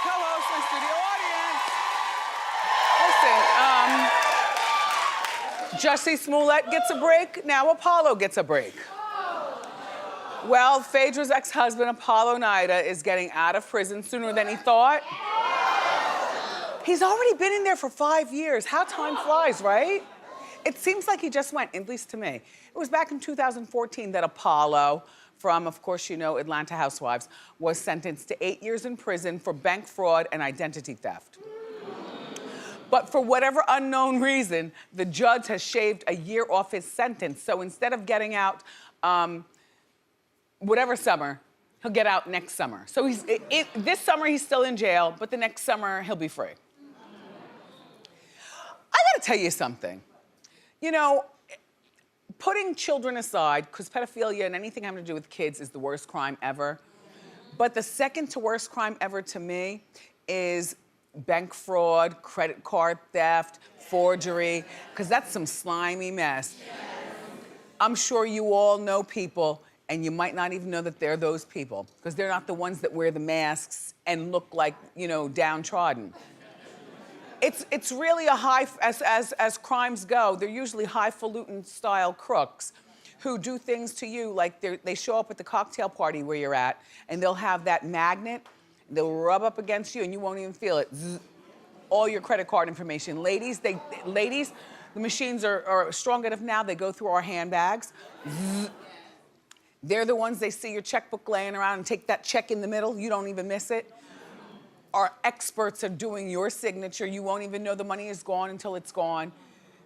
co-host, my studio audience. Listen, Jussie Smollett gets a break, now Apollo gets a break. Well, Phaedra's ex-husband, Apollo Nida, is getting out of prison sooner than he thought. He's already been in there for 5 years. How time flies, right? It seems like he just went, at least to me. It was back in 2014 that Apollo, from, of course, you know, Atlanta Housewives, was sentenced to 8 years in prison for bank fraud and identity theft. But for whatever unknown reason, the judge has shaved a year off his sentence. So instead of getting out whatever summer, he'll get out next summer. So this summer he's still in jail, but the next summer he'll be free. I gotta tell you something. You know, putting children aside, because pedophilia and anything having to do with kids is the worst crime ever. But the second to worst crime ever to me is bank fraud, credit card theft, forgery, because that's some slimy mess. Yes. I'm sure you all know people, and you might not even know that they're those people, because they're not the ones that wear the masks and look like, you know, downtrodden. It's really a high, as crimes go, they're usually highfalutin style crooks who do things to you, like they show up at the cocktail party where you're at, and they'll have that magnet, they'll rub up against you and you won't even feel it. Zzz, all your credit card information. Ladies, the machines are strong enough now, they go through our handbags. Zzz. They're the ones, they see your checkbook laying around and take that check in the middle, you don't even miss it. Our experts are doing your signature. You won't even know the money is gone until it's gone.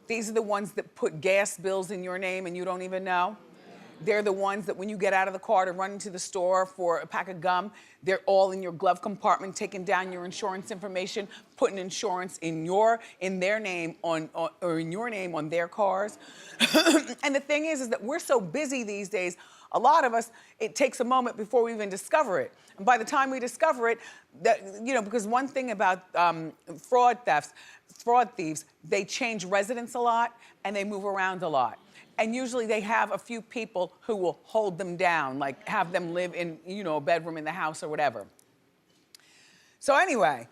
These are the ones that put gas bills in your name and you don't even know. They're the ones that when you get out of the car to run into the store for a pack of gum, they're all in your glove compartment, taking down your insurance information, putting insurance in their name or in your name on their cars. And the thing is that we're so busy these days, a lot of us, it takes a moment before we even discover it. And by the time we discover it, because one thing about fraud thieves, they change residence a lot and they move around a lot. And usually they have a few people who will hold them down, like have them live in, you know, a bedroom in the house or whatever. So anyway,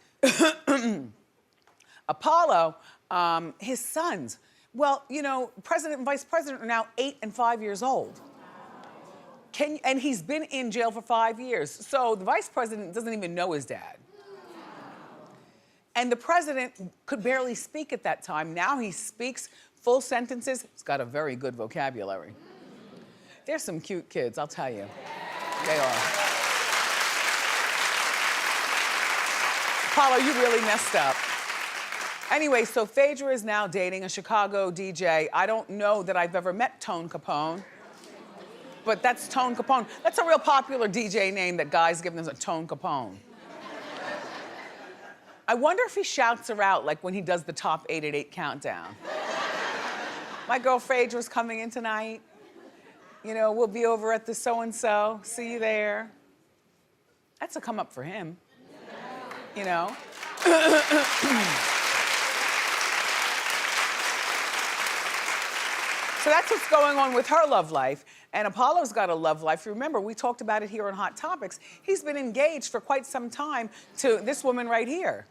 Apollo, his sons, well, you know, president and vice president are now 8 and 5 years old. And he's been in jail for 5 years. So the vice president doesn't even know his dad. And the president could barely speak at that time. Now he speaks full sentences. He's got a very good vocabulary. They're some cute kids, I'll tell you. They are. Apollo, you really messed up. Anyway, so Phaedra is now dating a Chicago DJ. I don't know that I've ever met Tone Capone. But that's Tone Capone. That's a real popular DJ name that guys give them, a Tone Capone. I wonder if he shouts her out like when he does the top 8 countdown. My girl Phaedra's coming in tonight. You know, we'll be over at the so-and-so. See you there. That's a come up for him, you know? So that's what's going on with her love life. And Apollo's got a love life. Remember, we talked about it here on Hot Topics. He's been engaged for quite some time to this woman right here.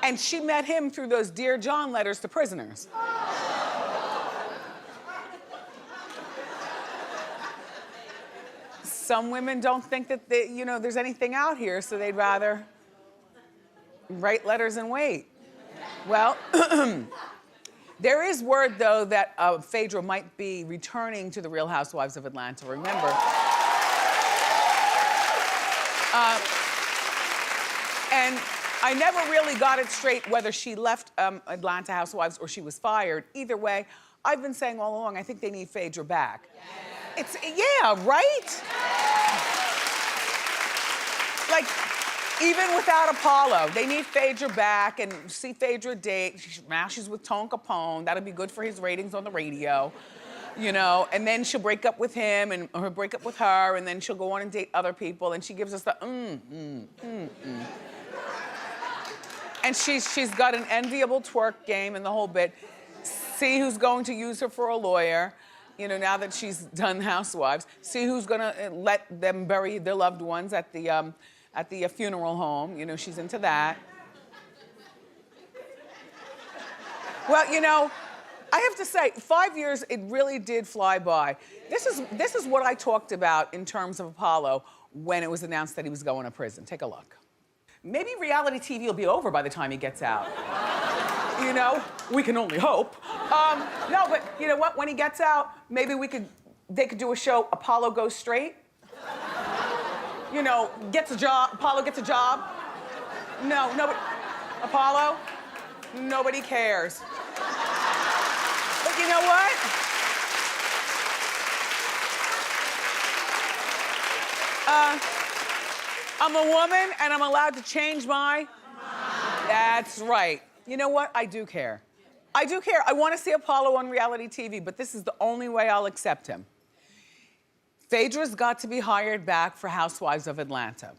And she met him through those Dear John letters to prisoners. Some women don't think that there's anything out here, so they'd rather write letters and wait. Well, there is word, though, that Phaedra might be returning to the Real Housewives of Atlanta. Remember. And I never really got it straight whether she left Atlanta Housewives or she was fired. Either way, I've been saying all along, I think they need Phaedra back. Yeah, right? Like, even without Apollo, they need Phaedra back and see Phaedra date. Now she's with Tone Capone. That'll be good for his ratings on the radio, you know? And then she'll break up with him and or break up with her, and then she'll go on and date other people, and she gives us the And she's got an enviable twerk game and the whole bit. See who's going to use her for a lawyer, you know, now that she's done Housewives. See who's gonna let them bury their loved ones at the at the funeral home. You know, she's into that. Well, you know, I have to say, 5 years, it really did fly by. This is what I talked about in terms of Apollo when it was announced that he was going to prison. Take a look. Maybe reality TV will be over by the time he gets out. You know, we can only hope. No, but you know what? When he gets out, maybe they could do a show, Apollo Goes Straight. You know, gets a job, Apollo gets a job. No, nobody, Apollo, nobody cares. But you know what? I'm a woman and I'm allowed to change my mind. That's right. You know what? I do care. I do care. I want to see Apollo on reality TV, but this is the only way I'll accept him. Phaedra's got to be hired back for Housewives of Atlanta.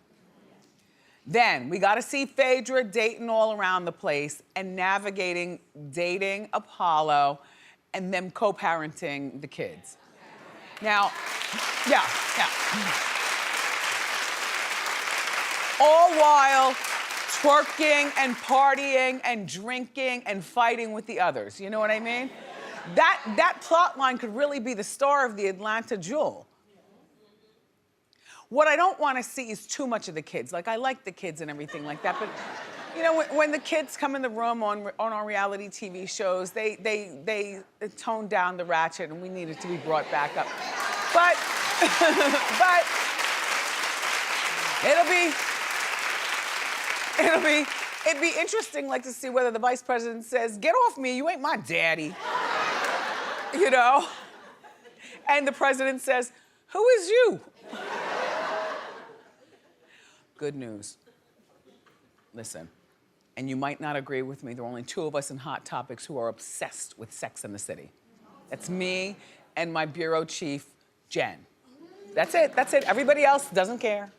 Then we got to see Phaedra dating all around the place and navigating dating Apollo and them co-parenting the kids. Now, yeah. All while twerking and partying and drinking and fighting with the others. You know what I mean? That plot line could really be the star of the Atlanta Jewel. What I don't want to see is too much of the kids. Like, I like the kids and everything like that, but you know, when the kids come in the room on our reality TV shows, they tone down the ratchet and we need it to be brought back up. But, but it'd be interesting, like, to see whether the vice president says, "Get off me, you ain't my daddy." You know? And the president says, "Who is you?" Good news. Listen, and you might not agree with me, there are only two of us in Hot Topics who are obsessed with Sex and the City. That's me and my bureau chief, Jen. That's it, that's it. Everybody else doesn't care.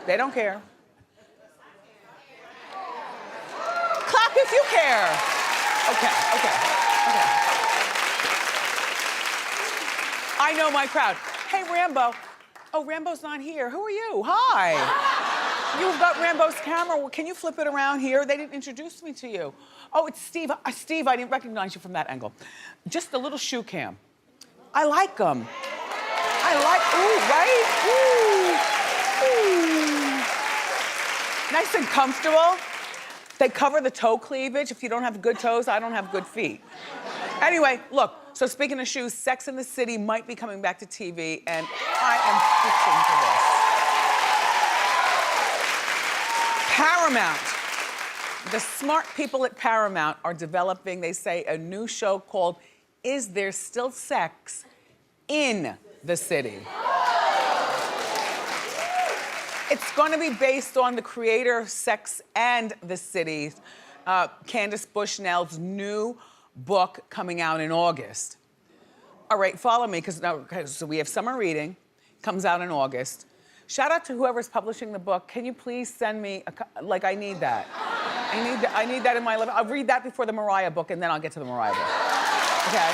They don't care. Clap if you care. Okay. I know my crowd. Hey, Rambo. Oh, Rambo's not here. Who are you? Hi. You've got Rambo's camera. Well, can you flip it around here? They didn't introduce me to you. Oh, it's Steve. Steve, I didn't recognize you from that angle. Just the little shoe cam. I like them. Ooh. Nice and comfortable. They cover the toe cleavage. If you don't have good toes, I don't have good feet. Anyway, look, so speaking of shoes, Sex and the City might be coming back to TV, and I am pushing for this. Paramount. The smart people at Paramount are developing, they say, a new show called Is There Still Sex in the City? It's going to be based on the creator of Sex and the City, Candace Bushnell's new book coming out in August. All right, follow me, so we have summer reading, comes out in August. Shout out to whoever's publishing the book. Can you please send me, I need that. I need that in my life. I'll read that before the Mariah book, and then I'll get to the Mariah book. Okay?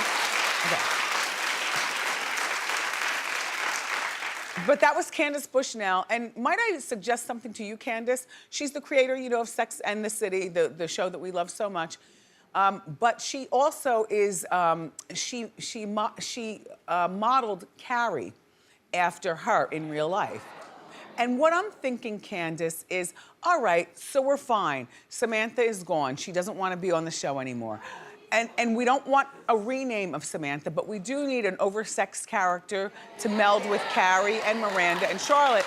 But that was Candace Bushnell, and might I suggest something to you, Candace? She's the creator, you know, of Sex and the City, the show that we love so much. But she also is, she modeled Carrie after her in real life. And what I'm thinking, Candace, is, all right, so we're fine. Samantha is gone. She doesn't want to be on the show anymore. And we don't want a rename of Samantha, but we do need an oversexed character to meld with Carrie and Miranda and Charlotte.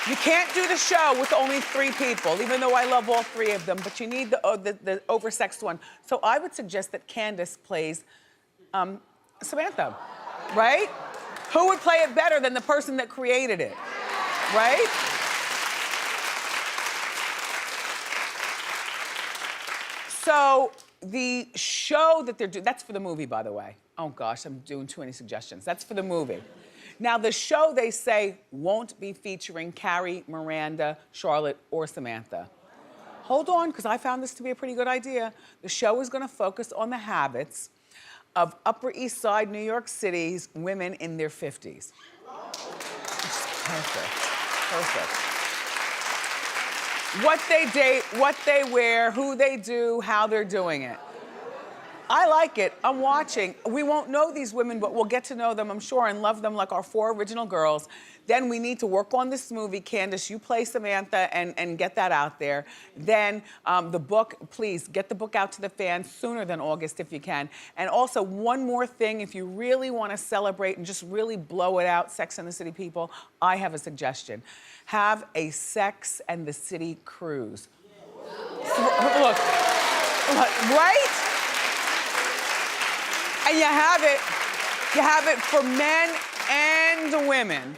You can't do the show with only 3 people, even though I love all 3 of them, but you need the oversexed one. So I would suggest that Candace plays Samantha, right? Who would play it better than the person that created it, right? So the show that they're doing, that's for the movie, by the way. Oh gosh, I'm doing too many suggestions. That's for the movie. Now the show, they say, won't be featuring Carrie, Miranda, Charlotte, or Samantha. Hold on, because I found this to be a pretty good idea. The show is gonna focus on the habits of Upper East Side, New York City's women in their 50s. Perfect. what they date, what they wear, who they do, how they're doing it. I like it. I'm watching. We won't know these women, but we'll get to know them, I'm sure, and love them like our 4 original girls. Then we need to work on this movie. Candace, you play Samantha and get that out there. Then the book, please get the book out to the fans sooner than August if you can. And also, one more thing, if you really want to celebrate and just really blow it out, Sex and the City people, I have a suggestion. Have a Sex and the City cruise. Look, right? And you have it for men and women.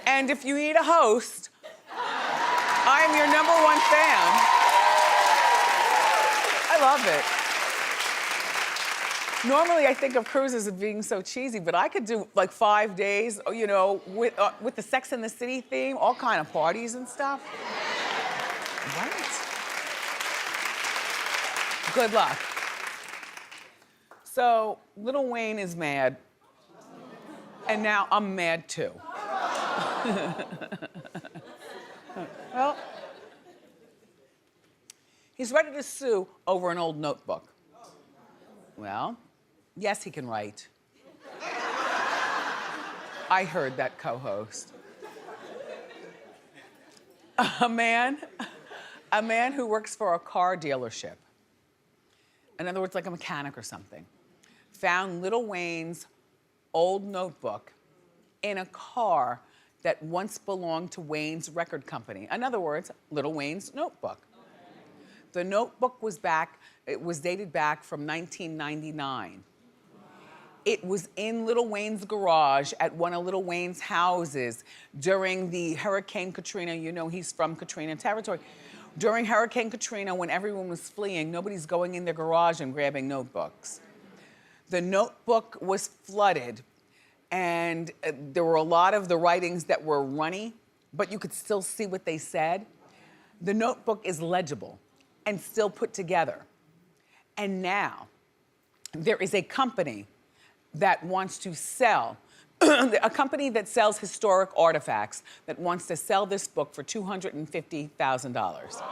And if you need a host, I am your #1 fan. I love it. Normally I think of cruises as being so cheesy, but I could do like 5 days, you know, with the Sex and the City theme, all kind of parties and stuff. Right? Good luck. So, Lil Wayne is mad, and now I'm mad too. Well, he's ready to sue over an old notebook. Well, yes, he can write. I heard that, co-host. A man who works for a car dealership, in other words, like a mechanic or something, found Lil Wayne's old notebook in a car that once belonged to Wayne's record company. In other words, Lil Wayne's notebook. The notebook was dated back from 1999. It was in Lil Wayne's garage at one of Lil Wayne's houses during the Hurricane Katrina. You know he's from Katrina territory. During Hurricane Katrina, when everyone was fleeing, nobody's going in their garage and grabbing notebooks. The notebook was flooded, and there were a lot of the writings that were runny, but you could still see what they said. The notebook is legible and still put together. And now, there is a company that wants to sell, a company that sells historic artifacts that wants to sell this book for $250,000.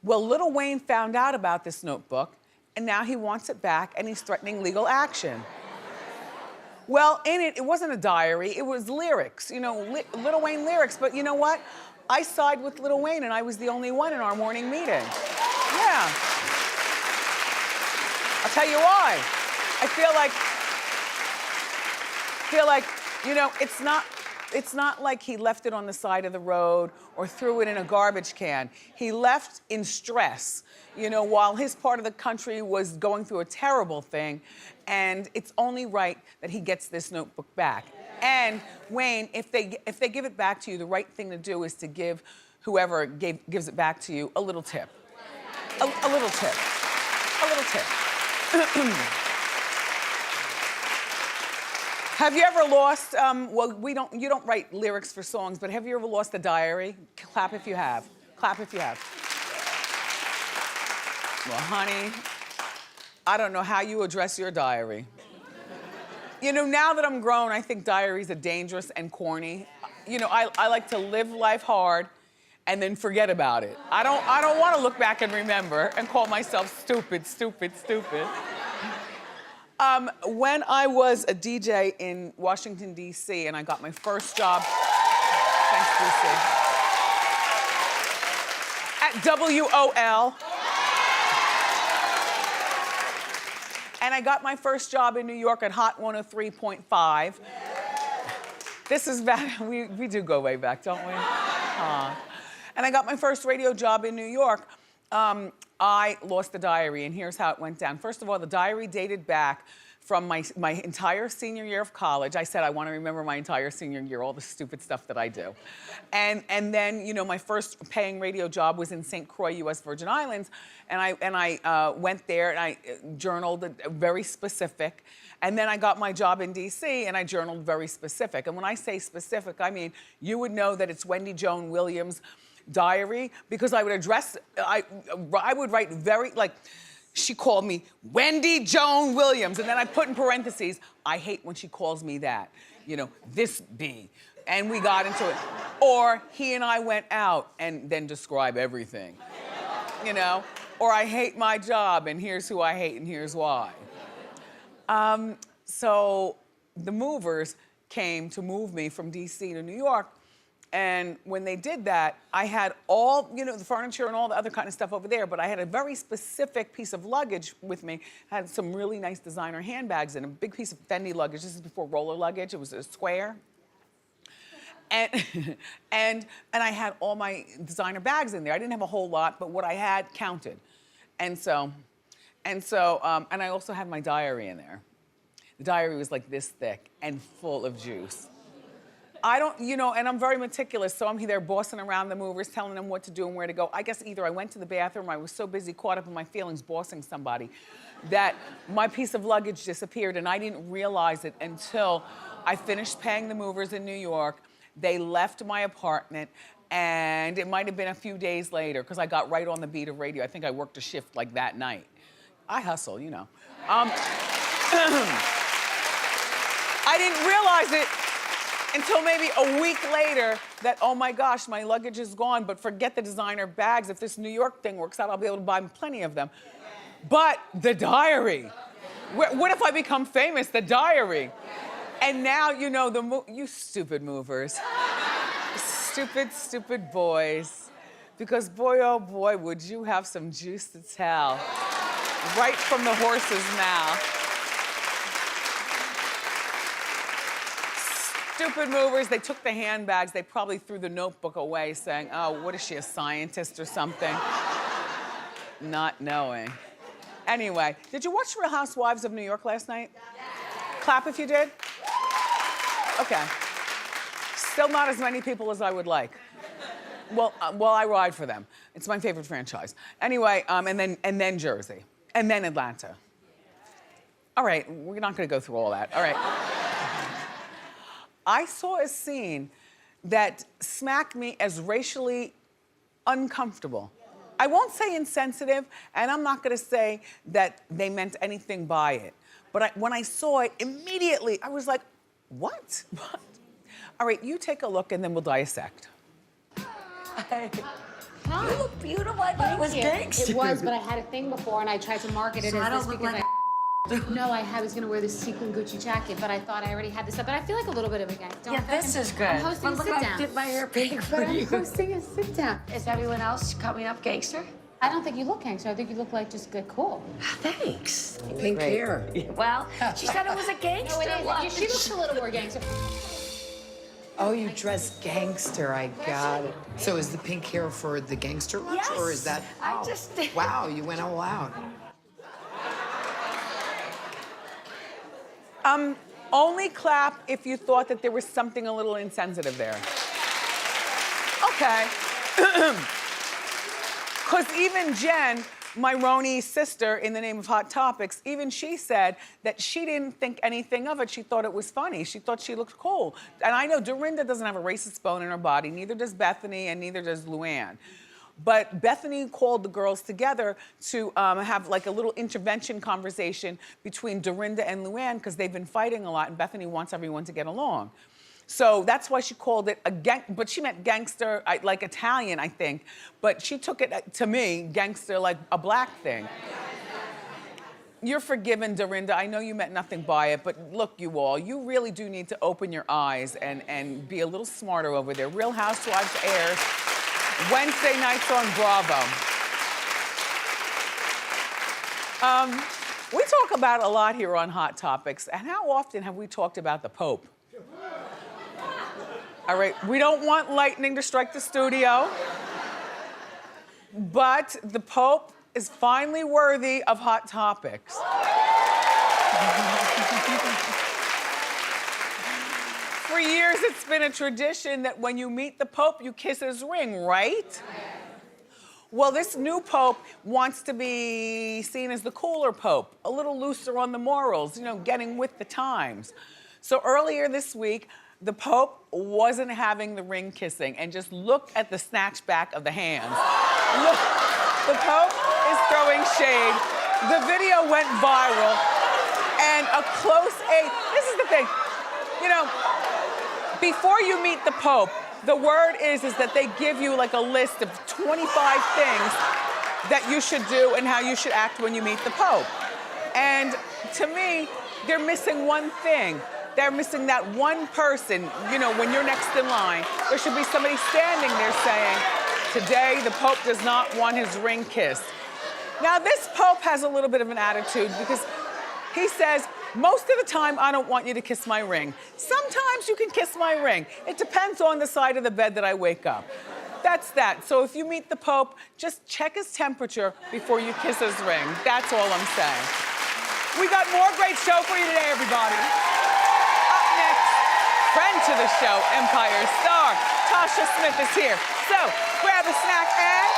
Well, Lil Wayne found out about this notebook, and now he wants it back, and he's threatening legal action. Well, in it wasn't a diary, it was lyrics, you know, Lil Wayne lyrics, but you know what? I side with Lil Wayne, and I was the only one in our morning meeting. Yeah. I'll tell you why. I feel like, you know, it's not like he left it on the side of the road or threw it in a garbage can. He left in stress, you know, while his part of the country was going through a terrible thing, and it's only right that he gets this notebook back. And Wayne, if they give it back to you, the right thing to do is to give whoever gives it back to you a little tip. A little tip. A little tip. Have you ever lost, well, you don't write lyrics for songs, but have you ever lost a diary? Clap if you have. Clap if you have. Well, honey, I don't know how you address your diary. You know, now that I'm grown, I think diaries are dangerous and corny. You know, I like to live life hard and then forget about it. I don't want to look back and remember and call myself stupid. When I was a DJ in Washington, D.C., and I got my first job, thanks, D.C., at WOL. And I got my first job in New York at Hot 103.5. This is back, we do go way back, don't we? And I got my first radio job in New York. I lost the diary, and here's how it went down. First of all, the diary dated back from my entire senior year of college. I said I want to remember my entire senior year, all the stupid stuff that I do. And then, you know, my first paying radio job was in St. Croix, U.S. Virgin Islands, and I went there and I journaled very specific. And then I got my job in D.C. and I journaled very specific. And when I say specific, I mean you would know that it's Wendy Joan Williams' diary, because I would I would write very, like, she called me Wendy Joan Williams, and then I put in parentheses, I hate when she calls me that. You know, this be and we got into it. Or he and I went out and then describe everything, you know? Or I hate my job and here's who I hate and here's why. So the movers came to move me from DC to New York. And when they did that, I had all, you know, the furniture and all the other kind of stuff over there, but I had a very specific piece of luggage with me. I had some really nice designer handbags and a big piece of Fendi luggage. This is before roller luggage. It was a square. And, and I had all my designer bags in there. I didn't have a whole lot, but what I had counted. And I also had my diary in there. The diary was like this thick and full of juice. I don't, you know, and I'm very meticulous, so I'm there bossing around the movers, telling them what to do and where to go. I guess either I went to the bathroom, I was so busy caught up in my feelings bossing somebody that my piece of luggage disappeared, and I didn't realize it until I finished paying the movers in New York. They left my apartment, and it might have been a few days later, because I got right on the beat of radio. I think I worked a shift like that night. I hustle, you know. I didn't realize it until maybe a week later that, oh my gosh, my luggage is gone, but forget the designer bags. If this New York thing works out, I'll be able to buy plenty of them. But the diary. What if I become famous? The diary. And now, you know, you stupid movers. Stupid, stupid boys. Because boy, oh boy, would you have some juice to tell. Right from the horse's mouth. Stupid movers, they took the handbags, they probably threw the notebook away saying, oh, what is she, a scientist or something? Not knowing. Anyway, did you watch Real Housewives of New York last night? Yes. Clap if you did. Okay. Still not as many people as I would like. Well, I ride for them. It's my favorite franchise. Anyway, and then Jersey, and then Atlanta. All right, we're not gonna go through all that. All right. I saw a scene that smacked me as racially uncomfortable. I won't say insensitive, and I'm not gonna say that they meant anything by it. But when I saw it, immediately, I was like, what? What? All right, you take a look and then we'll dissect. Hi. You look beautiful. I thought it was Gangster. It was, but I had a thing before and I tried to market it So I as don't this look because like No, I was gonna wear this sequin Gucci jacket, but I thought I already had this up. But I feel like a little bit of a gangster. Yeah, this is good. I'm hosting Well, a look, sit I down. did my hair pink for But I'm you. hosting a sit down. Is everyone else coming up gangster? I don't think you look gangster. I think you look like just good, cool. Thanks. Pink hair. Well, she said it was a gangster. No, it is. lunch. She looks a little more gangster. Oh, you dress gangster, I got it. So is the pink hair for the gangster lunch, Yes. or is that, I oh, just- wow, you went all out. Only clap if you thought that there was something a little insensitive there. Okay. Because even Jen, my Roni sister in the name of Hot Topics, even she said that she didn't think anything of it. She thought it was funny. She thought she looked cool. And I know Dorinda doesn't have a racist bone in her body, neither does Bethany and neither does Luann. But Bethany called the girls together to have like a little intervention conversation between Dorinda and Luann because they've been fighting a lot and Bethany wants everyone to get along. So that's why she called it but she meant gangster, like Italian, I think. But she took it, to me, gangster, like a black thing. You're forgiven, Dorinda. I know you meant nothing by it, but look, you all, you really do need to open your eyes and be a little smarter over there. Real Housewives airs Wednesday nights on Bravo. We talk about a lot here on Hot Topics, and how often have we talked about the Pope? All right, we don't want lightning to strike the studio, but the Pope is finally worthy of Hot Topics. For years, it's been a tradition that when you meet the Pope, you kiss his ring, right? Well, this new Pope wants to be seen as the cooler Pope, a little looser on the morals, you know, getting with the times. So earlier this week, the Pope wasn't having the ring kissing, and just look at the snatch back of the hands. Look, the Pope is throwing shade. The video went viral, and a close aid. This is the thing, you know, before you meet the Pope, the word is that they give you like a list of 25 things that you should do and how you should act when you meet the Pope. And to me, they're missing one thing. They're missing that one person, you know, when you're next in line, there should be somebody standing there saying, today the Pope does not want his ring kissed. Now this Pope has a little bit of an attitude because he says, most of the time I don't want you to kiss my ring. Sometimes you can kiss my ring. It depends on the side of the bed that I wake up. That's that. So if you meet the Pope, just check his temperature before you kiss his ring. That's all I'm saying. We got more great show for you today, everybody. Up next, friend to the show, Empire star, Tasha Smith is here. So grab a snack and